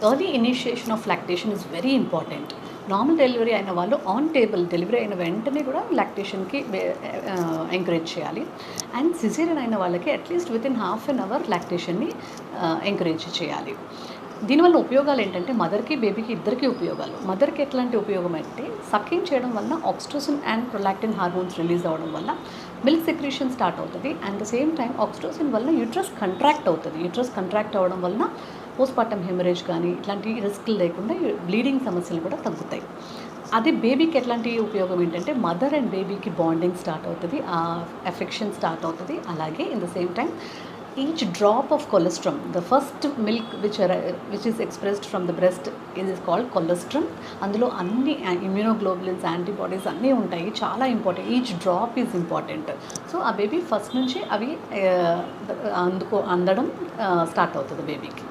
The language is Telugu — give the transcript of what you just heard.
Early initiation of lactation is very important. Normal delivery అయిన వాళ్ళు ఆన్ టేబుల్ డెలివరీ అయిన వెంటనే కూడా లాక్టేషన్కి ఎంకరేజ్ చేయాలి. అండ్ సిజేరియన్ అయిన వాళ్ళకి at least within half an hour లాక్టేషన్ని ఎంకరేజ్ చేయాలి. దీనివల్ల ఉపయోగాలు ఏంటంటే మదర్కి బేబీకి ఇద్దరికీ ఉపయోగాలు. మదర్కి ఎట్లాంటి ఉపయోగం అంటే సక్కింగ్ చేయడం వల్ల oxytocin and prolactin hormones release అవ్వడం వల్ల మిల్క్ సెక్రీషన్ స్టార్ట్ అవుతుంది. And the same time oxytocin వల్ల యూట్రస్ కంట్రాక్ట్ అవుతుంది. యూట్రస్ కంట్రాక్ట్ అవ్వడం వలన పోస్ట్పార్టమ్ హెమరేజ్ కానీ ఇట్లాంటి రిస్క్లు లేకుండా బ్లీడింగ్ సమస్యలు కూడా తగ్గుతాయి. అదే బేబీకి ఎట్లాంటి ఉపయోగం ఏంటంటే మదర్ అండ్ బేబీకి బాండింగ్ స్టార్ట్ అవుతుంది, ఎఫెక్షన్ స్టార్ట్ అవుతుంది. అలాగే in the same time each drop of colostrum, the first milk which is expressed from the breast is called colostrum. అందులో అన్ని ఇమ్యూనోగ్లోబులిన్స్, యాంటీబాడీస్ అన్నీ ఉంటాయి, చాలా important. Each drop is important. So ఆ బేబీ ఫస్ట్ నుంచి అవి అందడం స్టార్ట్ అవుతుంది బేబీకి.